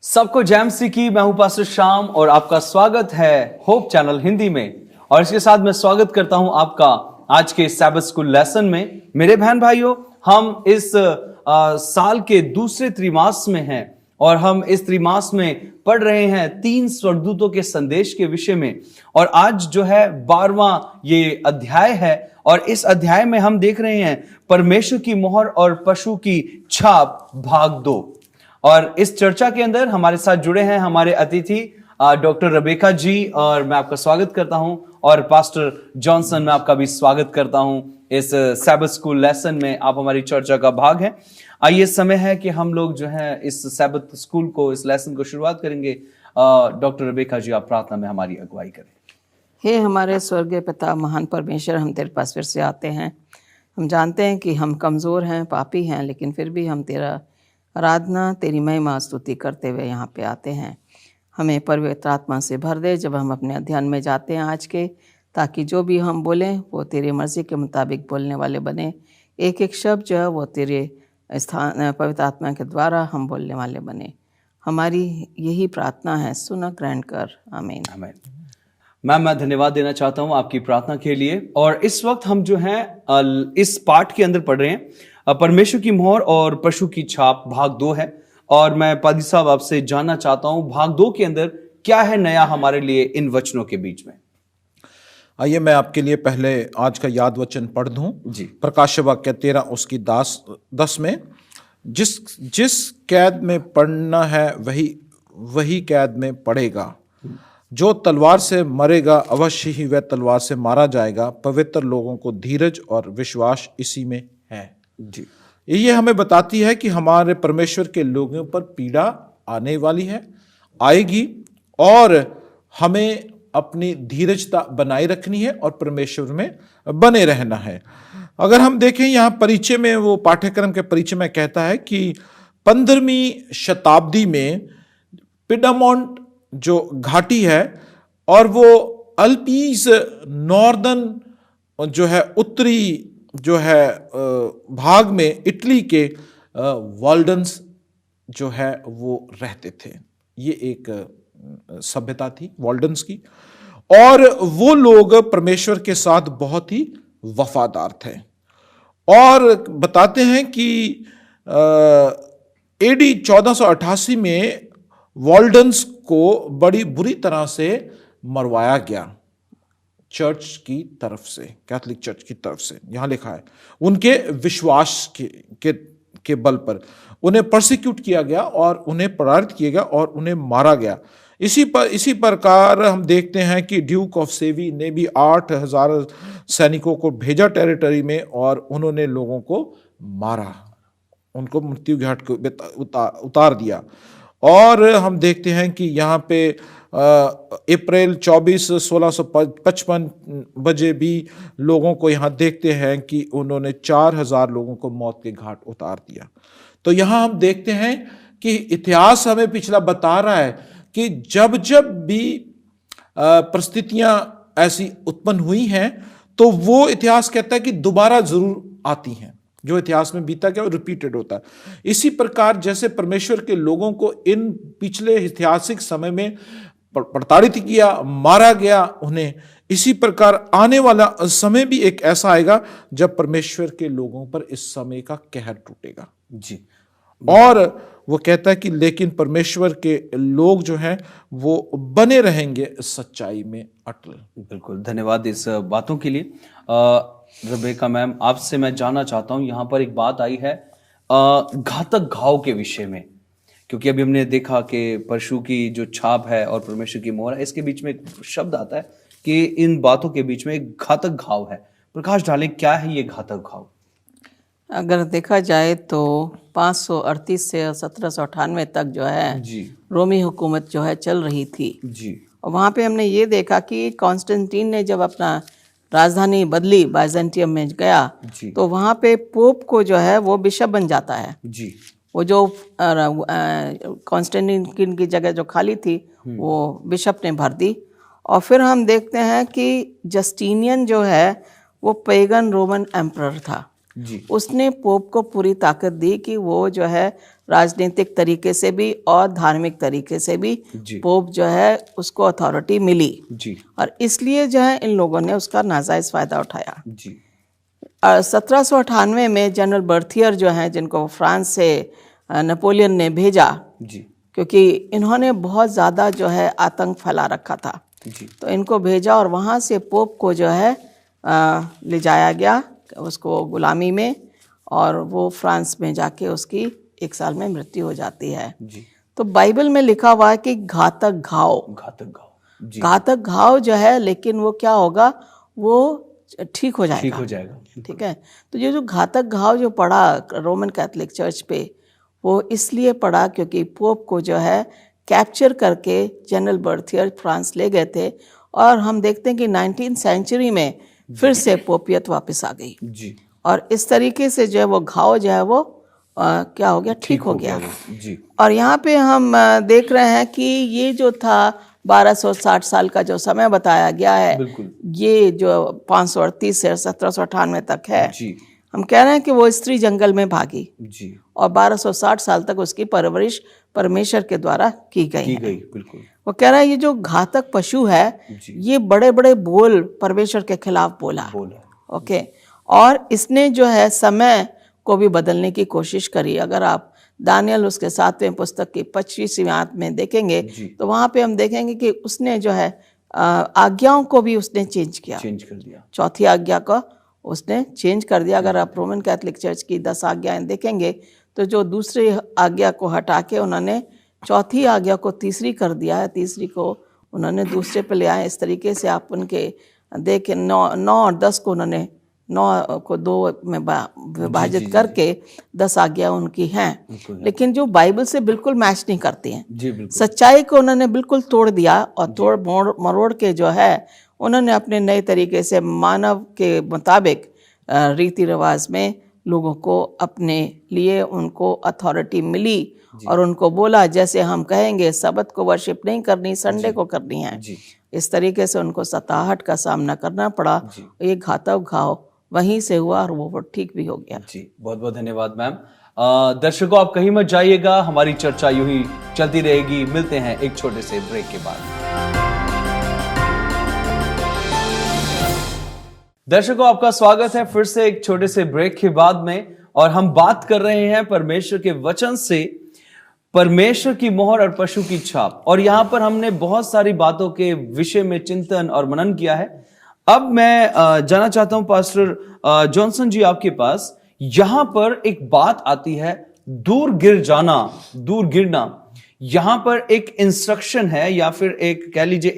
सबको जैम सी की। मैं हूं पास्टर श्याम और आपका स्वागत है होप चैनल हिंदी में। और इसके साथ मैं स्वागत करता हूं आपका आज के सैबथ स्कूल लेसन में। मेरे बहन भाइयों, हम इस साल के दूसरे त्रिमास में हैं और हम इस त्रिमास में पढ़ रहे हैं 3 स्वर्गदूतों के संदेश के विषय में। और आज जो है 12वां ये अध्याय है और इस अध्याय में हम देख रहे हैं परमेश्वर की मोहर और पशु की छाप भाग 2। और इस चर्चा के अंदर हमारे साथ जुड़े हैं हमारे अतिथि डॉक्टर रेबेका जी, और मैं आपका स्वागत करता हूं। और पास्टर जॉनसन, मैं आपका भी स्वागत करता हूं इस सैबथ स्कूल लेसन में। आप हमारी चर्चा का भाग हैं। आइए, समय है कि हम लोग जो है इस सैबथ स्कूल को, इस लेसन को शुरुआत करेंगे। डॉक्टर रेबेका जी, आप प्रार्थना में हमारी अगुवाई करें। हे हमारे स्वर्गीय पिता, महान परमेश्वर, हम तेरे पास फिर से आते हैं। हम जानते हैं कि हम कमज़ोर हैं, पापी हैं, लेकिन फिर भी हम तेरा आराधना, तेरी महिमा स्तुति करते हुए यहाँ पे आते हैं। हमें पवित्र आत्मा से भर दे जब हम अपने अध्ययन में जाते हैं आज के, ताकि जो भी हम बोलें वो तेरी मर्जी के मुताबिक बोलने वाले बने। एक एक शब्द जो है वो तेरे स्थान पवित्र आत्मा के द्वारा हम बोलने वाले बने। हमारी यही प्रार्थना है, सुना ग्रहण कर। आमीन। आमीन। मैम, मैं धन्यवाद देना चाहता हूं आपकी प्रार्थना के लिए। और इस वक्त हम जो है इस पाठ के अंदर पढ़ रहे हैं परमेश्वर की मोहर और पशु की छाप भाग 2 है। और मैं पादी साहब आपसे जानना चाहता हूं भाग 2 के अंदर क्या है नया हमारे लिए इन वचनों के बीच में। आइए मैं आपके लिए पहले आज का याद वचन पढ़ दूं जी। प्रकाश वाक्य 13 उसकी 10 में, जिस कैद में पड़ना है वही कैद में पड़ेगा। जो तलवार से मरेगा अवश्य ही वह तलवार से मारा जाएगा। पवित्र लोगों को धीरज और विश्वास इसी में है। जी, ये हमें बताती है कि हमारे परमेश्वर के लोगों पर पीड़ा आने वाली है, आएगी, और हमें अपनी धीरजता बनाए रखनी है और परमेश्वर में बने रहना है। अगर हम देखें यहाँ परिचय में, वो पाठ्यक्रम के परिचय में कहता है कि 15वीं शताब्दी में पिडामोंट जो घाटी है और वो अल्पीज नॉर्दर्न जो है उत्तरी जो है भाग में इटली के वाल्डन्स जो है वो रहते थे। ये एक सभ्यता थी वाल्डन्स की, और वो लोग परमेश्वर के साथ बहुत ही वफादार थे। और बताते हैं कि एडी 1488 में वाल्डन्स को बड़ी बुरी तरह से मरवाया गया चर्च की तरफ से, कैथोलिक चर्च की तरफ से। यहां लिखा है उनके विश्वास के बल पर उन्हें परसिक्यूट किया गया और उन्हें प्रताड़ित किया गया और उन्हें मारा गया। इसी प्रकार हम देखते हैं कि ड्यूक ऑफ सेवी ने भी 8000 सैनिकों को भेजा टेरिटरी में और उन्होंने लोगों को मारा, उनको मृत्यु घाट को उतार दिया। और हम देखते हैं कि यहाँ पे अप्रैल 24 1655 बजे भी लोगों को यहाँ देखते हैं कि उन्होंने 4000 लोगों को मौत के घाट उतार दिया। तो यहाँ हम देखते हैं कि इतिहास हमें पिछला बता रहा है कि जब जब भी परिस्थितियां ऐसी उत्पन्न हुई हैं तो वो इतिहास कहता है कि दोबारा जरूर आती हैं। जो इतिहास में बीता गया वो रिपीटेड होता है। इसी प्रकार जैसे परमेश्वर के लोगों को इन पिछले ऐतिहासिक समय में प्रताड़ित किया, मारा गया उन्हें, इसी प्रकार आने वाला समय भी एक ऐसा आएगा जब परमेश्वर के लोगों पर इस समय का कहर टूटेगा। जी। और वो कहता है कि लेकिन परमेश्वर के लोग जो हैं वो बने रहेंगे सच्चाई में अटल। बिल्कुल, धन्यवाद इस बातों के लिए। रेबेका मैम, आपसे मैं जानना चाहता हूं, यहाँ पर एक बात आई है घातक घाव के विषय में, क्योंकि अभी हमने देखा कि पशु की जो छाप है और परमेश्वर की मोहर है, इसके बीच में एक शब्द आता है कि इन बातों के बीच में एक घातक घाव है। प्रकाश डालें, क्या है ये घातक घाव? अगर देखा जाए तो 538 से 1798 तक जो है जी, रोमी हुकूमत जो है चल रही थी। जी, और वहाँ पे हमने ये देखा कि कॉन्स्टेंटीन ने जब अपना राजधानी बदली, बाइजेंटियम में गया, जी, तो वहाँ पे पोप को जो है वो बिशप बन जाता है। जी, वो जो कॉन्स्टेंटीन की जगह जो खाली थी वो बिशप ने भर दी। और फिर हम देखते हैं कि जस्टिनियन जो है वो पेगन रोमन एम्परर था। जी उसने पोप को पूरी ताकत दी कि वो जो है राजनीतिक तरीके से भी और धार्मिक तरीके से भी जी पोप जो है उसको अथॉरिटी मिली, जी और इसलिए जो है इन लोगों ने उसका नाजायज़ फ़ायदा उठाया। जी 1798 में जनरल बर्थियर जो हैं, जिनको फ्रांस से नेपोलियन ने भेजा, जी क्योंकि इन्होंने बहुत ज़्यादा जो है आतंक फैला रखा था, जी तो इनको भेजा और वहाँ से पोप को जो है ले जाया गया उसको गुलामी में, और वो फ्रांस में जाके उसकी 1 साल में मृत्यु हो जाती है। जी तो बाइबल में लिखा हुआ है कि घातक घाव, जी घातक घाव जो है, लेकिन वो क्या होगा, वो ठीक हो जाएगा। ठीक हो जाएगा। ठीक है। तो ये जो घातक घाव जो पड़ा रोमन कैथोलिक चर्च पे, वो इसलिए पड़ा क्योंकि पोप को जो है कैप्चर करके जनरल बर्थियर फ्रांस ले गए थे, और हम देखते हैं कि 19th सेंचुरी में फिर से पोपियत वापस आ गई, जी और इस तरीके से जो है वो घाव जो है वो क्या हो गया, ठीक हो गया। जी और यहाँ पे हम देख रहे हैं कि ये जो था 1260 साल का जो समय बताया गया है, बिल्कुल ये जो 538 से 1798 तक है, जी हम कह रहे हैं कि वो स्त्री जंगल में भागी जी और 1260 साल तक उसकी परवरिश परमेश्वर के द्वारा की गई है। बिल्कुल वो कह रहा है ये जो घातक पशु है, ये बड़े बड़े बोल परमेश्वर के खिलाफ बोला। ओके। और इसने जो है समय को भी बदलने की कोशिश करी। अगर आप दानियल उसके 7वें पुस्तक की 25वीं आयत में देखेंगे तो वहाँ पे हम देखेंगे कि उसने जो है आज्ञाओं को भी उसने चेंज कर दिया। चौथी आज्ञा को उसने चेंज कर दिया। अगर आप रोमन कैथोलिक चर्च की 10 आज्ञाएं देखेंगे तो जो दूसरी आज्ञा को हटा के उन्होंने चौथी आज्ञा को तीसरी कर दिया है, तीसरी को उन्होंने दूसरे पे ले आए। इस तरीके से आप उनके देखें 9 और 10 को उन्होंने 9 को 2 में विभाजित करके 10 आज्ञा उनकी हैं, लेकिन जो बाइबल से बिल्कुल मैच नहीं करती हैं। सच्चाई को उन्होंने बिल्कुल तोड़ दिया और तोड़ मरोड़ के जो है उन्होंने अपने नए तरीके से मानव के मुताबिक रीति रिवाज में लोगों को अपने लिए उनको अथॉरिटी मिली और उनको बोला जैसे हम कहेंगे सबत को वर्शिप नहीं करनी, संडे को करनी है। इस तरीके से उनको सताहट का सामना करना पड़ा। ये घातक घाव वहीं से हुआ और वो ठीक भी हो गया। जी बहुत बहुत धन्यवाद मैम। दर्शकों आप कहीं मत जाइएगा, हमारी चर्चा यूं ही चलती रहेगी। मिलते हैं एक छोटे से ब्रेक के बाद। दर्शकों आपका स्वागत है फिर से एक छोटे से ब्रेक के बाद में, और हम बात कर रहे हैं परमेश्वर के वचन से परमेश्वर की मोहर और पशु की छाप। और यहां पर हमने बहुत सारी बातों के विषय में चिंतन और मनन किया है। अब मैं जाना चाहता हूं पास्टर जॉनसन जी आपके पास। यहां पर एक बात आती है दूर गिर जाना, दूर गिरना। यहां पर एक इंस्ट्रक्शन है या फिर एक कह लीजिए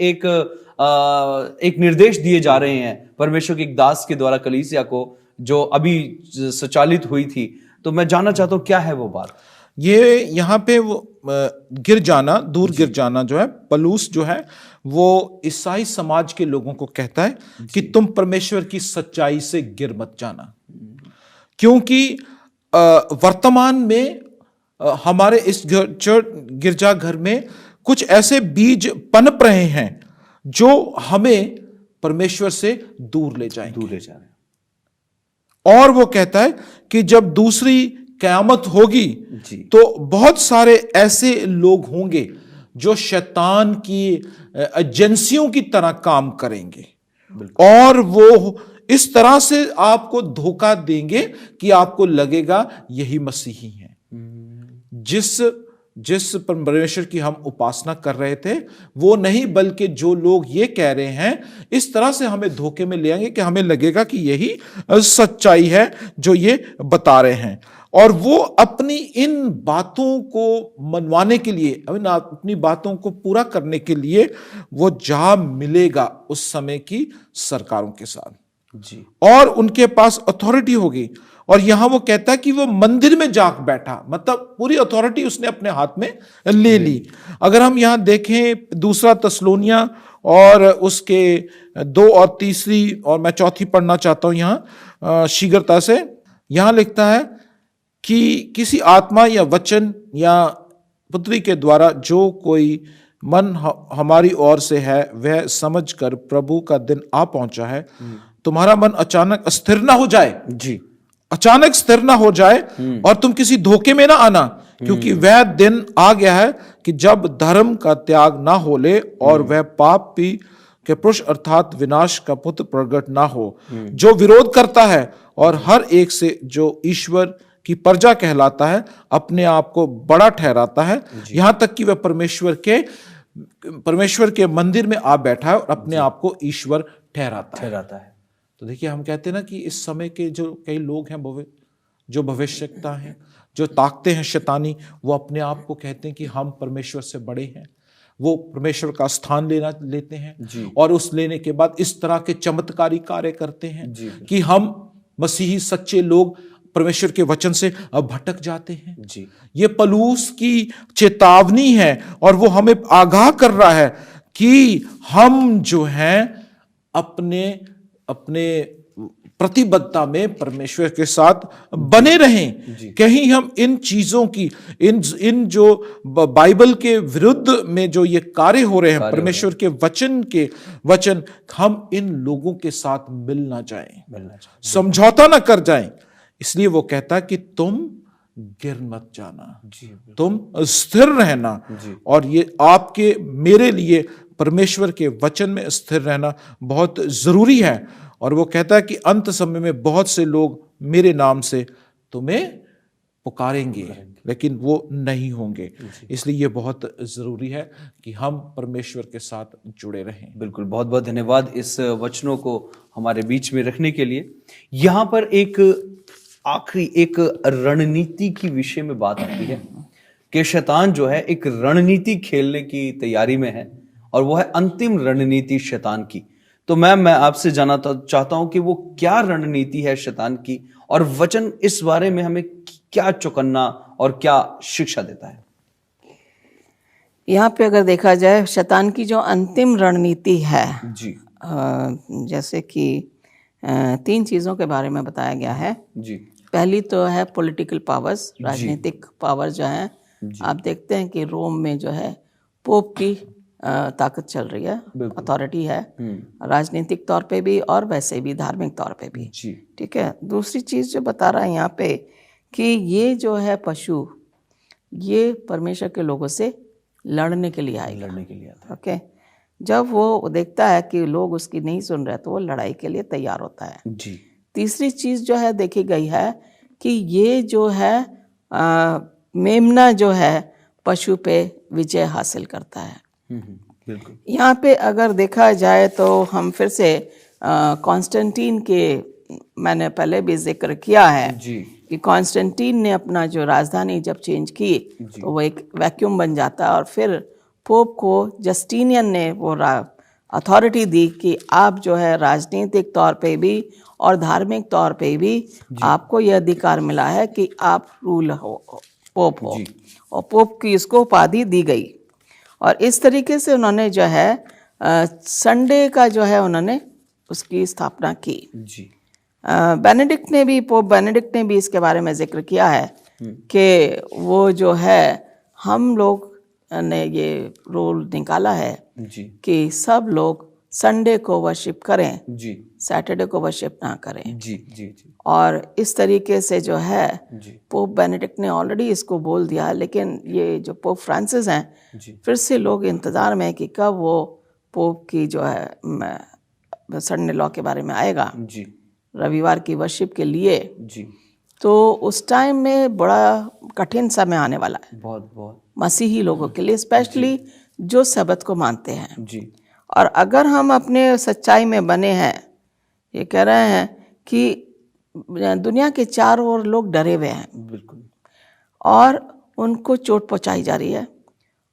एक निर्देश दिए जा रहे हैं परमेश्वर के एक दास के द्वारा कलीसिया को, जो अभी संचालित हुई थी। तो मैं जानना चाहता हूं क्या है वो बात। ये यहाँ पे वो गिर जाना, दूर गिर जाना जो है, पलूस जो है वो ईसाई समाज के लोगों को कहता है कि तुम परमेश्वर की सच्चाई से गिर मत जाना, क्योंकि वर्तमान में हमारे इस गिरजाघर में कुछ ऐसे बीज पनप रहे हैं जो हमें परमेश्वर से दूर ले जाएंगे। और वो कहता है कि जब दूसरी क़यामत होगी तो बहुत सारे ऐसे लोग होंगे जो शैतान की एजेंसियों की तरह काम करेंगे और वो इस तरह से आपको धोखा देंगे कि आपको लगेगा यही मसीही हैं। जिस परमेश्वर की हम उपासना कर रहे थे वो नहीं, बल्कि जो लोग ये कह रहे हैं इस तरह से हमें धोखे में ले आएंगे कि हमें लगेगा कि यही सच्चाई है जो ये बता रहे हैं। और वो अपनी इन बातों को मनवाने के लिए, अपनी बातों को पूरा करने के लिए वो जा मिलेगा उस समय की सरकारों के साथ जी, और उनके पास अथॉरिटी होगी। और यहां वो कहता है कि वो मंदिर में जाके बैठा, मतलब पूरी अथॉरिटी उसने अपने हाथ में ले ली। अगर हम यहां देखें दूसरा तस्लोनिया और उसके 2 और 3 और मैं 4 पढ़ना चाहता हूं यहां शीघ्रता से। यहां लिखता है कि किसी आत्मा या वचन या पुत्री के द्वारा जो कोई मन हमारी ओर से है वह समझकर प्रभु का दिन आ पहुंचा है, तुम्हारा मन अचानक अस्थिर ना हो जाए जी, अचानक स्थिर ना हो जाए और तुम किसी धोखे में ना आना, क्योंकि वह दिन आ गया है कि जब धर्म का त्याग ना हो ले और वह पाप भी के पुरुष अर्थात विनाश का पुत्र प्रकट ना हो, जो विरोध करता है और हर एक से जो ईश्वर की प्रजा कहलाता है अपने आप को बड़ा ठहराता है, यहां तक कि वह परमेश्वर के मंदिर में आ बैठा है और अपने आप को ईश्वर ठहराता है। तो देखिए, हम कहते हैं ना कि इस समय के जो कई लोग हैं जो भविष्यवक्ता हैं, जो ताकते हैं शैतानी, वो अपने आप को कहते हैं कि हम परमेश्वर से बड़े हैं, वो परमेश्वर का स्थान लेते हैं और उस लेने के बाद इस तरह के चमत्कारी कार्य करते हैं कि हम मसीही सच्चे लोग परमेश्वर के वचन से भटक जाते हैं। ये पौलुस की चेतावनी है और वो हमें आगाह कर रहा है कि हम जो हैं अपने प्रतिबद्धता में परमेश्वर के साथ बने रहें। कहीं हम इन चीजों की इन जो बाइबल के विरुद्ध में जो ये कार्य हो रहे हैं, परमेश्वर के वचन हम इन लोगों के साथ मिल ना जाएं, समझौता ना कर जाएं। इसलिए वो कहता है कि तुम गिर मत जाना, तुम स्थिर रहना, और ये आपके मेरे लिए परमेश्वर के वचन में स्थिर रहना बहुत जरूरी है। और वो कहता है कि अंत समय में बहुत से लोग मेरे नाम से तुम्हें पुकारेंगे लेकिन वो नहीं होंगे। इसलिए ये बहुत जरूरी है कि हम परमेश्वर के साथ जुड़े रहें। बिल्कुल, बहुत बहुत धन्यवाद इस वचनों को हमारे बीच में रखने के लिए। यहाँ पर एक आखिरी एक रणनीति की विषय में बात आती है कि शैतान जो है एक रणनीति खेलने की तैयारी में है, और वो है अंतिम रणनीति शैतान की। तो मैं आपसे जानना चाहता हूं कि वो क्या रणनीति है शैतान की, और वचन इस बारे में हमें क्या चौकन्ना और क्या शिक्षा देता है। यहाँ पे अगर देखा जाए शैतान की जो अंतिम रणनीति है जी, जैसे कि 3 चीज़ों के बारे में बताया गया है जी। पहली तो है पॉलिटिकल पावर्स, राजनीतिक पावर जो है। आप देखते हैं कि रोम में जो है पोप की ताकत चल रही है, अथॉरिटी है, राजनीतिक तौर पे भी और वैसे भी धार्मिक तौर पे भी। ठीक है। दूसरी चीज़ जो बता रहा है यहाँ पे कि ये जो है पशु, ये परमेश्वर के लोगों से लड़ने के लिए आएगा, लड़ने के लिए आता है। ओके। जब वो देखता है कि लोग उसकी नहीं सुन रहे तो वो लड़ाई के लिए तैयार होता है। जी। तीसरी चीज़ जो है देखी गई है कि ये जो है मेमना जो है पशु पे विजय हासिल करता है। बिल्कुल। यहाँ पे अगर देखा जाए तो हम फिर से कॉन्स्टेंटीन के, मैंने पहले भी जिक्र किया है जी। कि कॉन्स्टेंटीन ने अपना जो राजधानी जब चेंज की तो वो एक वैक्यूम बन जाता है, और फिर पोप को जस्टिनियन ने वो अथॉरिटी दी कि आप जो है राजनीतिक तौर पे भी और धार्मिक तौर पे भी आपको यह अधिकार मिला है कि आप पोप हो, और पोप की इसको उपाधि दी गई। और इस तरीके से उन्होंने जो है संडे का जो है उन्होंने उसकी स्थापना की। जी। पोप बेनेडिक्ट ने भी इसके बारे में जिक्र किया है कि वो जो है हम लोग ने ये रूल निकाला है जी। कि सब लोग संडे को वर्शिप करें, जी। सैटरडे को वर्शिप ना करें। जी। जी। जी। और इस तरीके से जो है जी। पोप बेनेडिक्ट ने ऑलरेडी इसको बोल दिया है, लेकिन ये जो पोप फ्रांसिस हैं फिर से लोग इंतज़ार में कि कब वो पोप की जो है संडे लॉ के बारे में आएगा, जी। रविवार की वर्शिप के लिए। जी। तो उस टाइम में बड़ा कठिन समय आने वाला है बहुत मसीही लोगों के लिए, स्पेशली जो सबत को मानते हैं। जी। और अगर हम अपने सच्चाई में बने हैं, ये कह रहे हैं कि दुनिया के चारों ओर लोग डरे हुए हैं, बिल्कुल, और उनको चोट पहुंचाई जा रही है,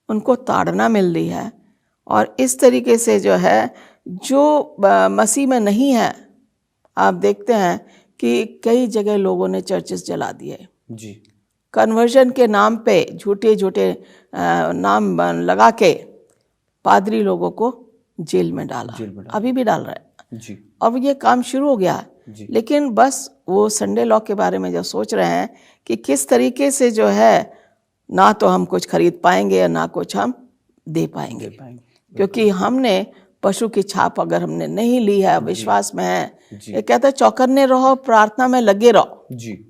उनको ताड़ना मिल रही है, और इस तरीके से जो है जो मसीह में नहीं है, आप देखते हैं कि कई जगह लोगों ने चर्चेस जला दिए। जी। कन्वर्जन के नाम पे झूठे नाम लगा के पादरी लोगों को जेल में डाला, अभी भी डाल रहा है। जी। अब ये काम शुरू हो गया, लेकिन बस वो संडे लॉ के बारे में जो सोच रहे हैं कि किस तरीके से जो है ना तो हम कुछ खरीद पाएंगे ना कुछ हम दे पाएंगे, क्योंकि हमने पशु की छाप अगर हमने नहीं ली है, विश्वास में है जी। ये कहता है चौकन्ने रहो, प्रार्थना में लगे रहो। जी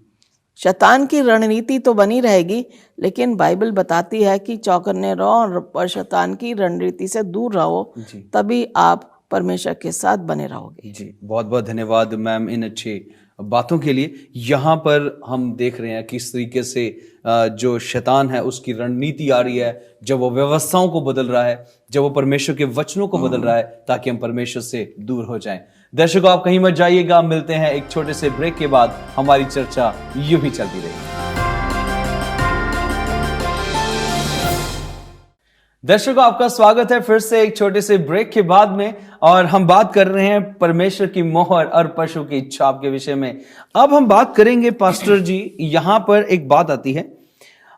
शैतान की रणनीति तो बनी रहेगी, लेकिन बाइबल बताती है कि चौकन्ने रहो और शैतान की रणनीति से दूर रहो, जी। तभी आप परमेश्वर के साथ बने रहोगे। जी, बहुत बहुत धन्यवाद मैम इन अच्छे बातों के लिए। यहाँ पर हम देख रहे हैं किस तरीके से जो शैतान है उसकी रणनीति आ रही है, जब वो व्यवस्थाओं को बदल रहा है, जब वो परमेश्वर के वचनों को बदल रहा है, ताकि हम परमेश्वर से दूर हो जाएं। दर्शकों, आप कहीं मत जाइएगा, मिलते हैं एक छोटे से ब्रेक के बाद। हमारी चर्चा यूं ही चलती रहेगी। दर्शकों, आपका स्वागत है फिर से एक छोटे से ब्रेक के बाद में, और हम बात कर रहे हैं परमेश्वर की मोहर और पशु की छाप के विषय में। अब हम बात करेंगे पास्टर जी, यहां पर एक बात आती है,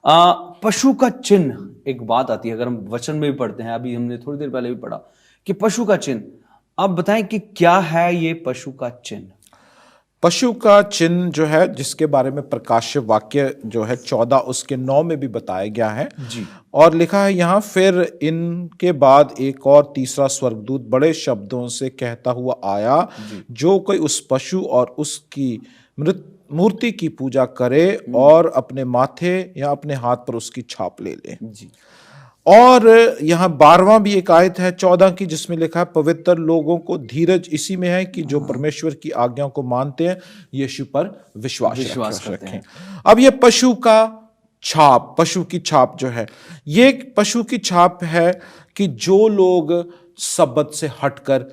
पशु का चिन्ह एक बात आती है। अगर हम वचन में भी पढ़ते हैं, अभी हमने थोड़ी देर पहले भी पढ़ा कि पशु का चिन्ह, अब बताएं कि क्या है ये पशु का चिन्ह? पशु का चिन्ह जो है, जिसके बारे में प्रकाश्य वाक्य जो है 14 उसके 9 में भी बताया गया है जी। और लिखा है यहाँ, फिर इनके बाद एक और तीसरा स्वर्गदूत बड़े शब्दों से कहता हुआ आया, जो कोई उस पशु और उसकी मूर्ति की पूजा करे और अपने माथे या अपने हाथ पर उसकी छाप ले ले। जी। और यहाँ 12वां भी एक आयत है 14 की, जिसमें लिखा है, पवित्र लोगों को धीरज इसी में है कि जो परमेश्वर की आज्ञाओं को मानते हैं, यीशु पर विश्वास करते रखें। हैं। अब ये पशु का छाप, पशु की छाप जो है, ये पशु की छाप है कि जो लोग सब्बत से हटकर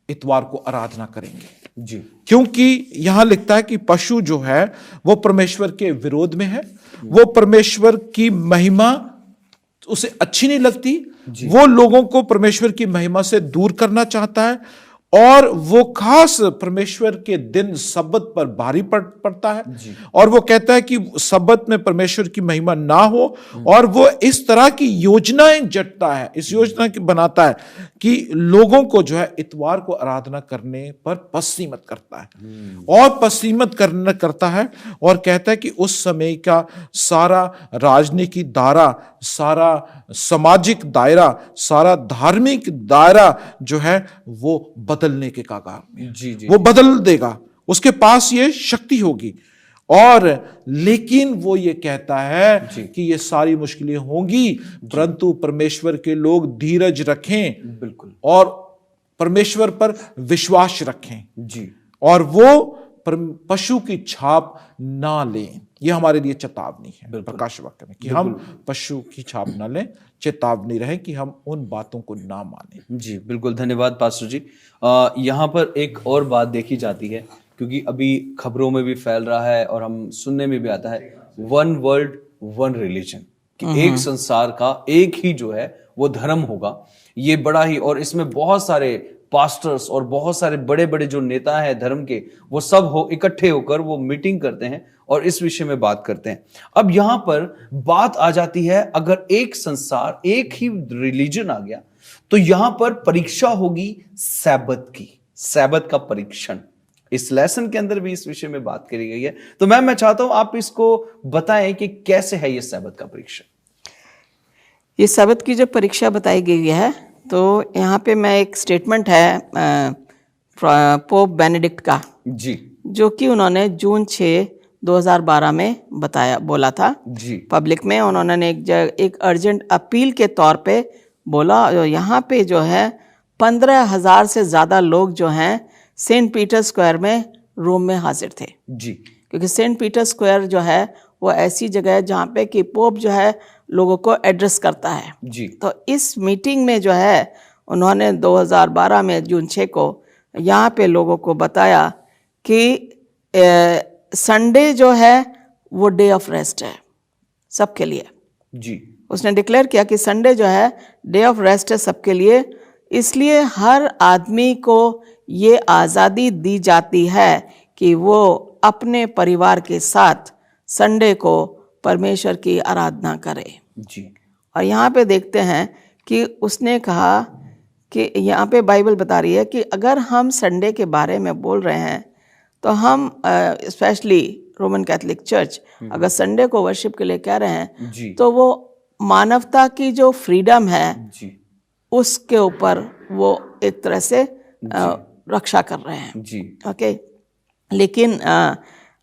इतवार को आराधना करेंगे। जी। क्योंकि यहां लिखता है कि पशु जो है वो परमेश्वर के विरोध में है, वो परमेश्वर की महिमा उसे अच्छी नहीं लगती, वो लोगों को परमेश्वर की महिमा से दूर करना चाहता है, और वो खास परमेश्वर के दिन सब्बत पर भारी पड़ता है, और वो कहता है कि सब्बत में परमेश्वर की महिमा ना हो, और वो इस तरह की योजनाएं जटता है, इस योजना की बनाता है कि लोगों को जो है इतवार को आराधना करने पर पश्चिमत करता है, और पश्चिमत करता है, और कहता है कि उस समय का सारा राजनीतिक दायरा, सारा सामाजिक दायरा, सारा धार्मिक दायरा जो है वो बदलने के कगार में। जी, जी, वो बदल देगा, उसके पास ये शक्ति होगी। और लेकिन वो ये कहता है कि ये सारी मुश्किलें होंगी, परंतु परमेश्वर के लोग धीरज रखें, बिल्कुल, और परमेश्वर पर विश्वास रखें जी, और वो पशु की छाप ना लें। यह हमारे लिए चेतावनी है प्रकाश वाक्य में कि हम पशु की छाप ना लें, चेतावनी रहे कि हम उन बातों को ना मानें। जी, बिल्कुल, धन्यवाद पास्टर जी। यहाँ पर एक और बात देखी जाती है, क्योंकि अभी खबरों में भी फैल रहा है और हम सुनने में भी आता है, वन वर्ल्ड वन रिलीजन, कि एक संसार का एक ही जो है वो धर्म होगा। ये बड़ा ही, और इसमें बहुत सारे पास्टर्स और बहुत सारे बड़े बड़े जो नेता हैं धर्म के, वो सब इकट्ठे होकर वो मीटिंग करते हैं और इस विषय में बात करते हैं। अब यहां पर बात आ जाती है, अगर एक संसार, एक ही रिलीजन आ गया, तो यहां पर परीक्षा होगी सैबत की, सैबत का परीक्षण। इस लेसन के अंदर भी इस विषय में बात करी गई है। तो मैं चाहता हूं आप इसको बताएं कि कैसे है ये सैबत का परीक्षण। ये सब्त की जो परीक्षा बताई गई है, तो यहाँ पे मैं एक स्टेटमेंट है पोप बेनेडिक्ट का, जी, जो कि उन्होंने जून 6, 2012 में बोला था जी, पब्लिक में। उन्होंने एक अर्जेंट अपील के तौर पे बोला। यहाँ पे जो है 15,000 से ज़्यादा लोग जो हैं सेंट पीटर स्क्वायर में रोम में हाजिर थे, जी, क्योंकि सेंट पीटर स्क्वायर जो है वो ऐसी जगह है जहाँ पे कि पोप जो है लोगों को एड्रेस करता है। जी, तो इस मीटिंग में जो है उन्होंने 2012 में जून 6 को यहाँ पे लोगों को बताया कि संडे जो है वो डे ऑफ रेस्ट है सबके लिए। जी, उसने डिक्लेयर किया कि संडे जो है डे ऑफ रेस्ट है सबके लिए, इसलिए हर आदमी को ये आज़ादी दी जाती है कि वो अपने परिवार के साथ संडे को परमेश्वर की आराधना करे। जी, और यहाँ पे देखते हैं कि उसने कहा कि यहाँ पे बाइबल बता रही है कि अगर हम संडे के बारे में बोल रहे हैं, तो हम स्पेशली रोमन कैथोलिक चर्च अगर संडे को वर्शिप के लिए कह रहे हैं, जी, तो वो मानवता की जो फ्रीडम है जी, उसके ऊपर वो एक तरह से रक्षा कर रहे हैं। जी ओके, लेकिन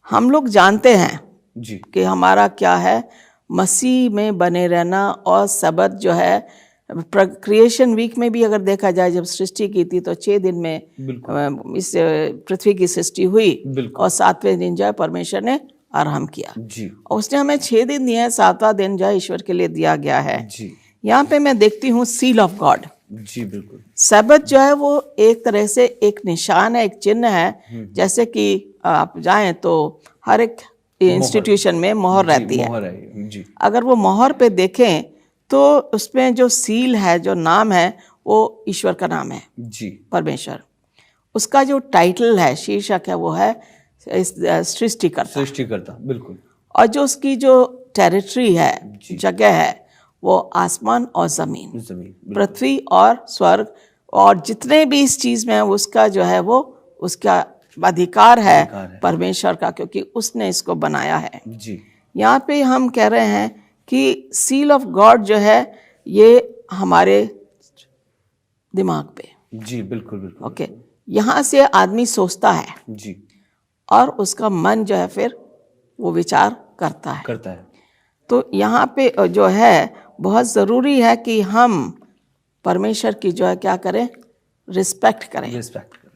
हम लोग जानते हैं जी कि हमारा क्या है, मसीह में बने रहना। और सबत जो है, क्रिएशन वीक में भी अगर देखा जाए, जब सृष्टि की थी तो 6 दिन में इस पृथ्वी की सृष्टि हुई, और 7वें दिन जो है परमेश्वर ने आराम किया। जी और उसने हमें 6 दिन दिए हैं, 7वां दिन जो है ईश्वर के लिए दिया गया है। जी यहाँ पे मैं देखती हूँ सील ऑफ गॉड। जी बिल्कुल। सबत जो है वो एक तरह से एक निशान है, एक चिन्ह है। जैसे कि आप जाएं तो हर एक इंस्टीट्यूशन में मोहर रहती है। मोहर है जी। अगर वो मोहर पे देखें तो उसमें जो सील है, जो नाम है, वो ईश्वर का नाम है जी, परमेश्वर। उसका जो टाइटल है, शीर्षक है, वो है सृष्टिकर्ता। बिल्कुल। और जो उसकी जो टेरिटरी है, जगह है, वो आसमान और जमीन, पृथ्वी और स्वर्ग, और जितने भी इस चीज में है, उसका जो है वो उसका अधिकार है परमेश्वर का, क्योंकि उसने इसको बनाया है जी। यहाँ पे हम कह रहे हैं कि सील ऑफ गॉड जो है ये हमारे दिमाग पे। जी बिल्कुल बिल्कुल। ओके, यहाँ से आदमी सोचता है जी, और उसका मन जो है फिर वो विचार करता है। तो यहाँ पे जो है बहुत ज़रूरी है कि हम परमेश्वर की जो है क्या करें, रिस्पेक्ट करें,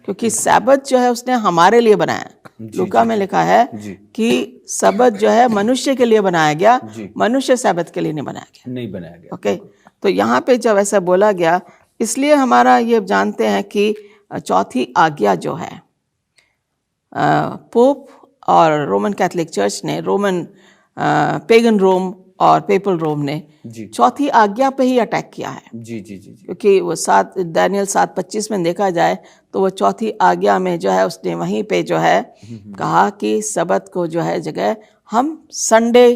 क्योंकि सब्त जो है उसने हमारे लिए बनाया। लूका में लिखा है कि सब्त जो है मनुष्य के लिए बनाया गया, मनुष्य सब्त के लिए नहीं बनाया गया। ओके, तो यहाँ पे जब ऐसा बोला गया, इसलिए हमारा ये जानते हैं कि चौथी आज्ञा जो है, पोप और रोमन कैथोलिक चर्च ने, रोमन पेगन रोम और पेपल रोम ने चौथी आज्ञा पे ही अटैक किया है। जी जी जी, क्योंकि वो दानियल 7:25 में देखा जाए तो वो चौथी आज्ञा में जो है उसने वहीं पे जो है कहा कि सबत को जो है जगह हम संडे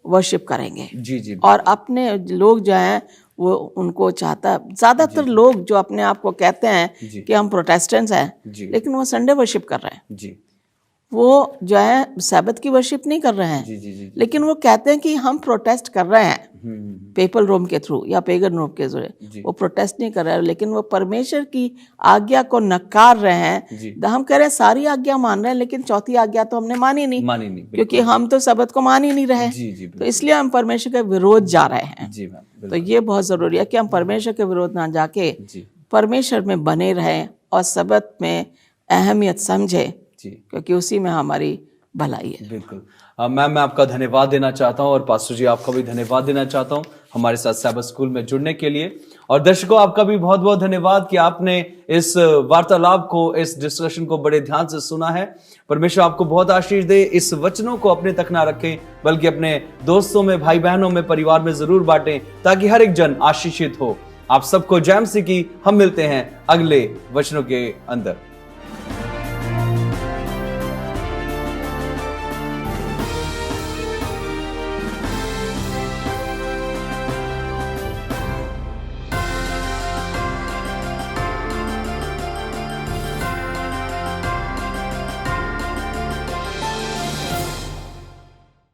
वर्शिप करेंगे। जी जी। और अपने लोग जो हैं वो उनको चाहता, ज़्यादातर लोग जो अपने आप को कहते हैं कि हम प्रोटेस्टेंट्स हैं, लेकिन वो संडे वर्शिप कर रहे हैं। जी, वो जो है सब्त की वर्शिप नहीं कर रहे हैं, लेकिन वो कहते हैं कि हम प्रोटेस्ट कर रहे हैं पेपल रोम के थ्रू या पेगन रोम के थ्रू। वो प्रोटेस्ट नहीं कर रहे हैं, लेकिन वो परमेश्वर की आज्ञा को नकार रहे हैं। हम कह रहे हैं सारी आज्ञा मान रहे हैं, लेकिन चौथी आज्ञा तो हमने मानी नहीं, क्योंकि हम तो सब्त को मान ही नहीं रहे। तो इसलिए हम परमेश्वर के विरोध जा रहे हैं। तो ये बहुत जरूरी है कि हम परमेश्वर के विरोध ना जाके परमेश्वर में बने रहें और सब्त में अहमियत समझे, क्योंकि उसी में हमारी भलाई है। बिल्कुल। मैम, मैं आपका धन्यवाद देना चाहता हूं, और पास्टर जी आपका भी धन्यवाद देना चाहता हूं हमारे साथ सैबत स्कूल में जुड़ने के लिए। और दर्शकों, आपका भी बहुत बहुत धन्यवाद कि आपने इस वार्तालाप को, इस डिस्कशन को बड़े ध्यान से सुना है। परमेश्वर आपको बहुत आशीष दे। इस वचनों को अपने तक ना रखें, बल्कि अपने दोस्तों में, भाई बहनों में, परिवार में जरूर बांटें, ताकि हर एक जन आशीषित हो। आप सबको जय मसीह की। हम मिलते हैं अगले वचनों के अंदर।